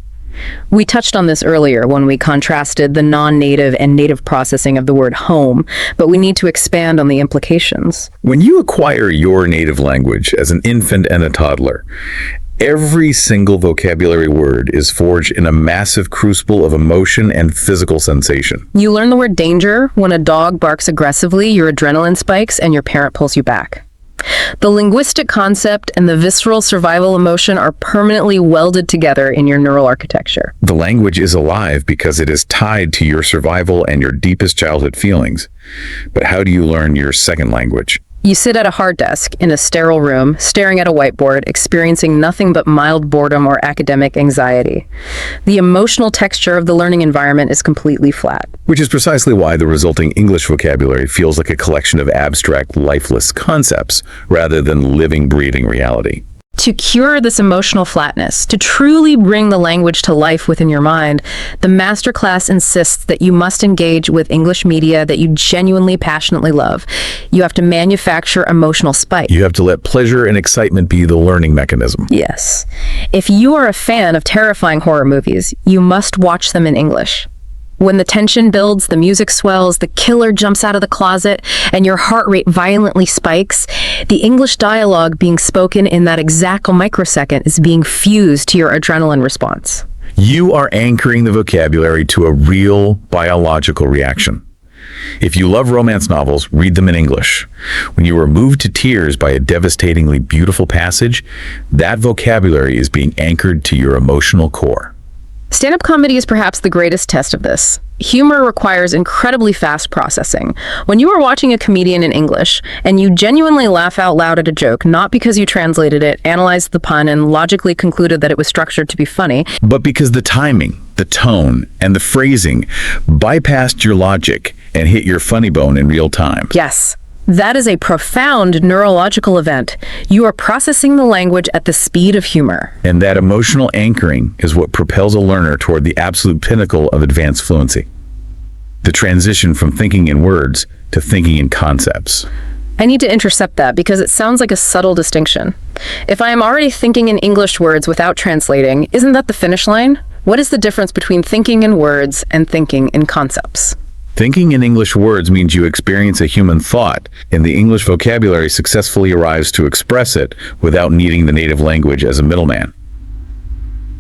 We touched on this earlier when we contrasted the non-native and native processing of the word home, but we need to expand on the implications. When you acquire your native language as an infant and a toddler, every single vocabulary word is forged in a massive crucible of emotion and physical sensation. You learn the word danger when a dog barks aggressively, your adrenaline spikes, and your parent pulls you back. The linguistic concept and the visceral survival emotion are permanently welded together in your neural architecture. The language is alive because it is tied to your survival and your deepest childhood feelings. But how do you learn your second language? You sit at a hard desk in a sterile room, staring at a whiteboard, experiencing nothing but mild boredom or academic anxiety. The emotional texture of the learning environment is completely flat. Which is precisely why the resulting English vocabulary feels like a collection of abstract, lifeless concepts rather than living, breathing reality. To cure this emotional flatness, to truly bring the language to life within your mind, the masterclass insists that you must engage with English media that you genuinely, passionately love. You have to manufacture emotional spike. You have to let pleasure and excitement be the learning mechanism. Yes. If you are a fan of terrifying horror movies, you must watch them in English. When the tension builds, the music swells, the killer jumps out of the closet, and your heart rate violently spikes, the English dialogue being spoken in that exact microsecond is being fused to your adrenaline response. You are anchoring the vocabulary to a real biological reaction. If you love romance novels, read them in English. When you are moved to tears by a devastatingly beautiful passage, that vocabulary is being anchored to your emotional core. Stand-up comedy is perhaps the greatest test of this. Humor requires incredibly fast processing. When you are watching a comedian in English, and you genuinely laugh out loud at a joke, not because you translated it, analyzed the pun, and logically concluded that it was structured to be funny, but because the timing, the tone, and the phrasing bypassed your logic and hit your funny bone in real time. yes, that is a profound neurological event. You are processing the language at the speed of humor. And that emotional anchoring is what propels a learner toward the absolute pinnacle of advanced fluency. The transition from thinking in words to thinking in concepts. I need to intercept that because it sounds like a subtle distinction. If I am already thinking in English words without translating, isn't that the finish line? What is the difference between thinking in words and thinking in concepts? Thinking in English words means you experience a human thought, and the English vocabulary successfully arrives to express it without needing the native language as a middleman.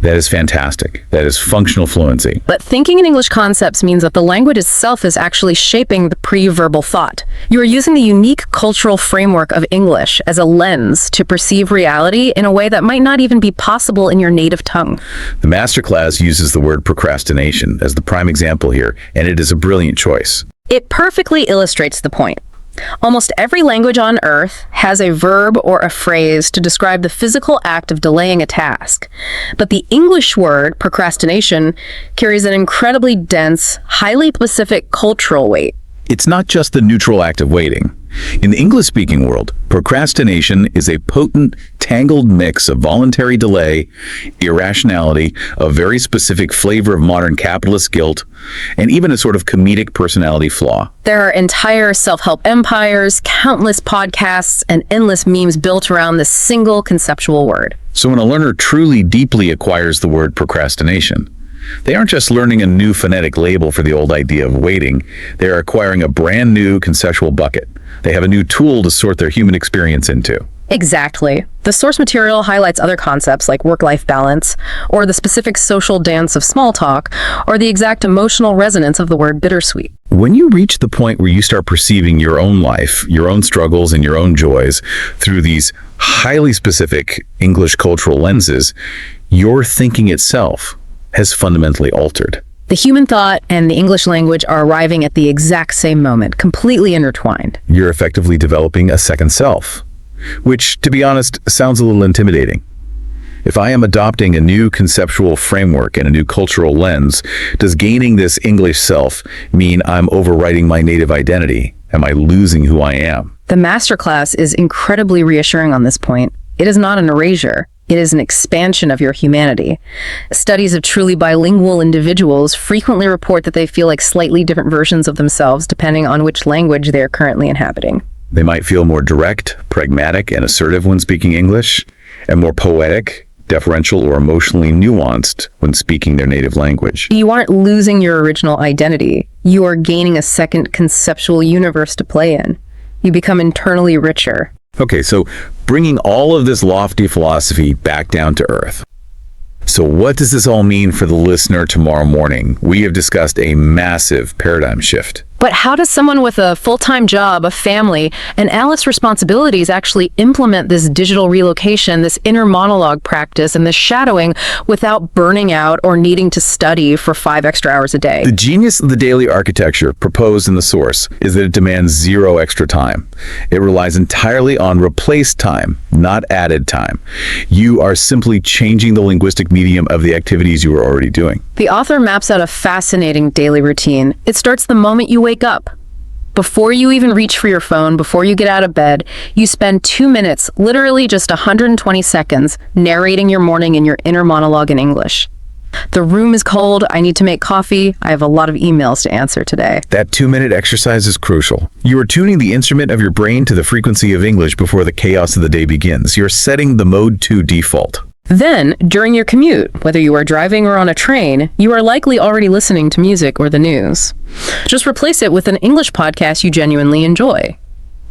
That is fantastic. That is functional fluency. But thinking in English concepts means that the language itself is actually shaping the pre-verbal thought. You are using the unique cultural framework of English as a lens to perceive reality in a way that might not even be possible in your native tongue. The masterclass uses the word procrastination as the prime example here, and it is a brilliant choice. It perfectly illustrates the point. Almost every language on Earth has a verb or a phrase to describe the physical act of delaying a task. But the English word, procrastination, carries an incredibly dense, highly specific cultural weight. It's not just the neutral act of waiting. In the English-speaking world, procrastination is a potent, tangled mix of voluntary delay, irrationality, a very specific flavor of modern capitalist guilt, and even a sort of comedic personality flaw. There are entire self-help empires, countless podcasts, and endless memes built around this single conceptual word. So when a learner truly deeply acquires the word procrastination, they aren't just learning a new phonetic label for the old idea of waiting, they are acquiring a brand new conceptual bucket. They have a new tool to sort their human experience into. Exactly. The source material highlights other concepts like work-life balance, or the specific social dance of small talk, or the exact emotional resonance of the word bittersweet. When you reach the point where you start perceiving your own life, your own struggles, and your own joys through these highly specific English cultural lenses, your thinking itself has fundamentally altered. The human thought and the English language are arriving at the exact same moment, completely intertwined. You're effectively developing a second self, which, to be honest, sounds a little intimidating. If I am adopting a new conceptual framework and a new cultural lens, does gaining this English self mean I'm overwriting my native identity? Am I losing who I am? The masterclass is incredibly reassuring on this point. It is not an erasure. It is an expansion of your humanity. Studies of truly bilingual individuals frequently report that they feel like slightly different versions of themselves depending on which language they are currently inhabiting. They might feel more direct, pragmatic, and assertive when speaking English, and more poetic, deferential, or emotionally nuanced when speaking their native language. You aren't losing your original identity. You are gaining a second conceptual universe to play in. You become internally richer. Okay, so bringing all of this lofty philosophy back down to earth. So what does this all mean for the listener tomorrow morning? We have discussed a massive paradigm shift. But how does someone with a full-time job, a family, and endless responsibilities actually implement this digital relocation, this inner monologue practice, and this shadowing without burning out or needing to study for 5 extra hours a day? The genius of the daily architecture proposed in the source is that it demands 0 extra time. It relies entirely on replaced time, not added time. You are simply changing the linguistic medium of the activities you are already doing. The author maps out a fascinating daily routine. It starts the moment you wake up. Before you even reach for your phone, before you get out of bed, you spend 2 minutes, literally just 120 seconds, narrating your morning in your inner monologue in English. The room is cold, I need to make coffee, I have a lot of emails to answer today. That 2-minute exercise is crucial. You are tuning the instrument of your brain to the frequency of English before the chaos of the day begins. You're setting the mode 2 default. Then, during your commute, whether you are driving or on a train, you are likely already listening to music or the news. Just replace it with an English podcast you genuinely enjoy.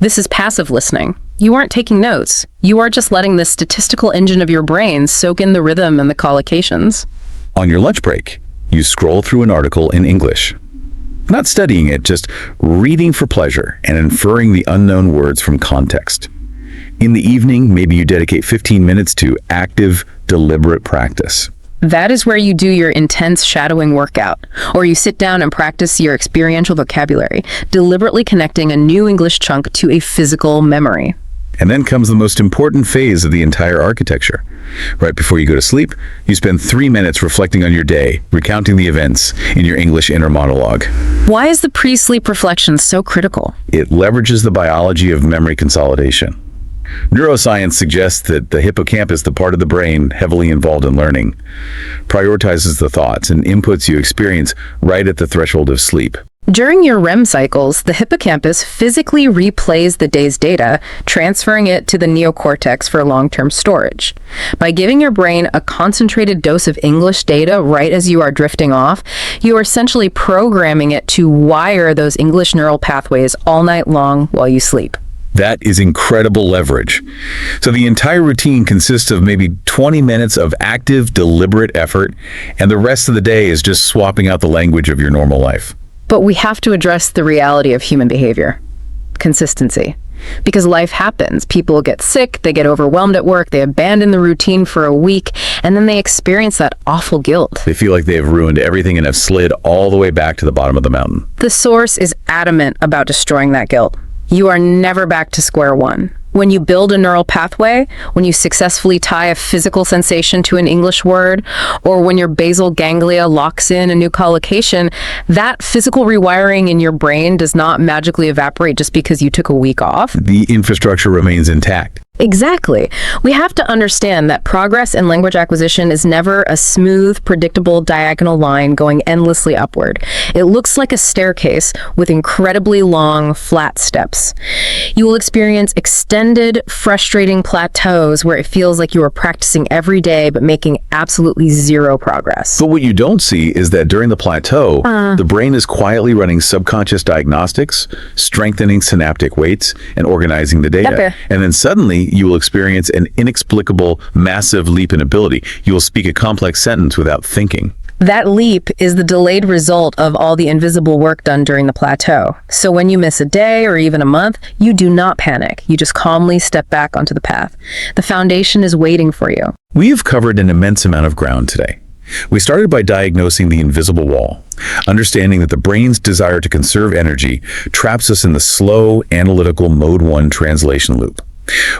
This is passive listening. You aren't taking notes. You are just letting the statistical engine of your brain soak in the rhythm and the collocations. On your lunch break, you scroll through an article in English. Not studying it, just reading for pleasure and inferring the unknown words from context. In the evening, maybe you dedicate 15 minutes to active, deliberate practice. That is where you do your intense shadowing workout, or you sit down and practice your experiential vocabulary, deliberately connecting a new English chunk to a physical memory. And then comes the most important phase of the entire architecture. Right before you go to sleep, you spend 3 minutes reflecting on your day, recounting the events in your English inner monologue. Why is the pre-sleep reflection so critical? It leverages the biology of memory consolidation. Neuroscience suggests that the hippocampus, the part of the brain heavily involved in learning, prioritizes the thoughts and inputs you experience right at the threshold of sleep. During your REM cycles, the hippocampus physically replays the day's data, transferring it to the neocortex for long-term storage. By giving your brain a concentrated dose of English data right as you are drifting off, you are essentially programming it to wire those English neural pathways all night long while you sleep. That is incredible leverage. So the entire routine consists of maybe 20 minutes of active, deliberate effort, and the rest of the day is just swapping out the language of your normal life. But we have to address the reality of human behavior. Consistency. Because life happens. People get sick, they get overwhelmed at work, they abandon the routine for a week, and then they experience that awful guilt. They feel like they have ruined everything and have slid all the way back to the bottom of the mountain. The source is adamant about destroying that guilt. You are never back to square one. When you build a neural pathway, when you successfully tie a physical sensation to an English word, or when your basal ganglia locks in a new collocation, that physical rewiring in your brain does not magically evaporate just because you took a week off. The infrastructure remains intact. Exactly. We have to understand that progress in language acquisition is never a smooth, predictable diagonal line going endlessly upward. It looks like a staircase with incredibly long, flat steps. You will experience extended, frustrating plateaus where it feels like you are practicing every day but making absolutely zero progress. But what you don't see is that during the plateau, the brain is quietly running subconscious diagnostics, strengthening synaptic weights, and organizing the data. And then suddenly, you will experience an inexplicable, massive leap in ability. You will speak a complex sentence without thinking. That leap is the delayed result of all the invisible work done during the plateau. So when you miss a day or even a month, you do not panic. You just calmly step back onto the path. The foundation is waiting for you. We have covered an immense amount of ground today. We started by diagnosing the invisible wall, understanding that the brain's desire to conserve energy traps us in the slow, analytical Mode 1 translation loop.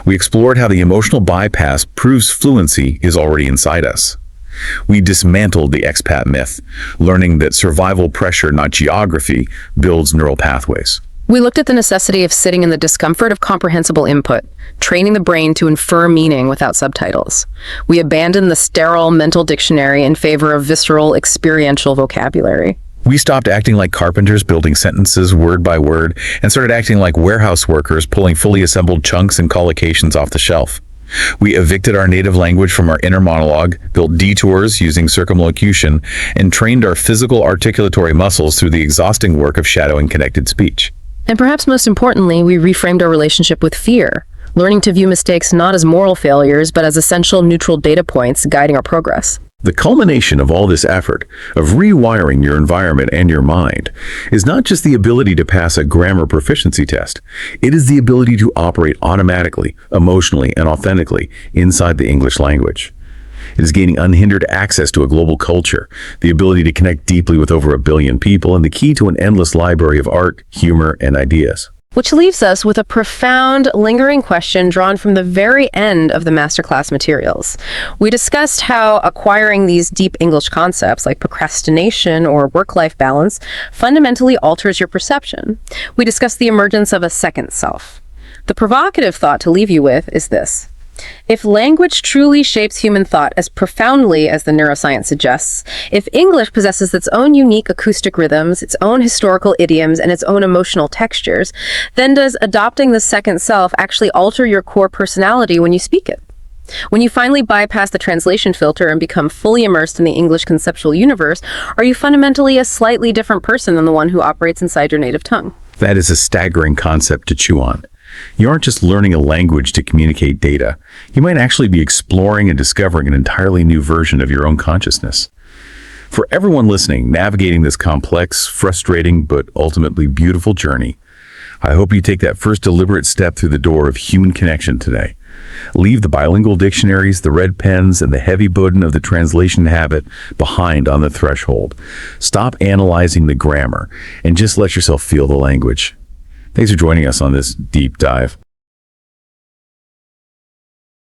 We explored how the emotional bypass proves fluency is already inside us. We dismantled the expat myth, learning that survival pressure, not geography, builds neural pathways. We looked at the necessity of sitting in the discomfort of comprehensible input, training the brain to infer meaning without subtitles. We abandoned the sterile mental dictionary in favor of visceral, experiential vocabulary. We stopped acting like carpenters building sentences word by word and started acting like warehouse workers pulling fully assembled chunks and collocations off the shelf. We evicted our native language from our inner monologue, built detours using circumlocution, and trained our physical articulatory muscles through the exhausting work of shadowing connected speech. And perhaps most importantly, we reframed our relationship with fear, learning to view mistakes not as moral failures, but as essential neutral data points guiding our progress. The culmination of all this effort, of rewiring your environment and your mind, is not just the ability to pass a grammar proficiency test. It is the ability to operate automatically, emotionally, and authentically inside the English language. It is gaining unhindered access to a global culture, the ability to connect deeply with over 1 billion people, and the key to an endless library of art, humor, and ideas. Which leaves us with a profound, lingering question drawn from the very end of the masterclass materials. We discussed how acquiring these deep English concepts like procrastination or work-life balance fundamentally alters your perception. We discussed the emergence of a second self. The provocative thought to leave you with is this. If language truly shapes human thought as profoundly as the neuroscience suggests, if English possesses its own unique acoustic rhythms, its own historical idioms, and its own emotional textures, then does adopting the second self actually alter your core personality when you speak it? When you finally bypass the translation filter and become fully immersed in the English conceptual universe, are you fundamentally a slightly different person than the one who operates inside your native tongue? That is a staggering concept to chew on. You aren't just learning a language to communicate data. You might actually be exploring and discovering an entirely new version of your own consciousness. For everyone listening, navigating this complex, frustrating, but ultimately beautiful journey, I hope you take that first deliberate step through the door of human connection today. Leave the bilingual dictionaries, the red pens, and the heavy burden of the translation habit behind on the threshold. Stop analyzing the grammar and just let yourself feel the language. Thanks for joining us on this deep dive.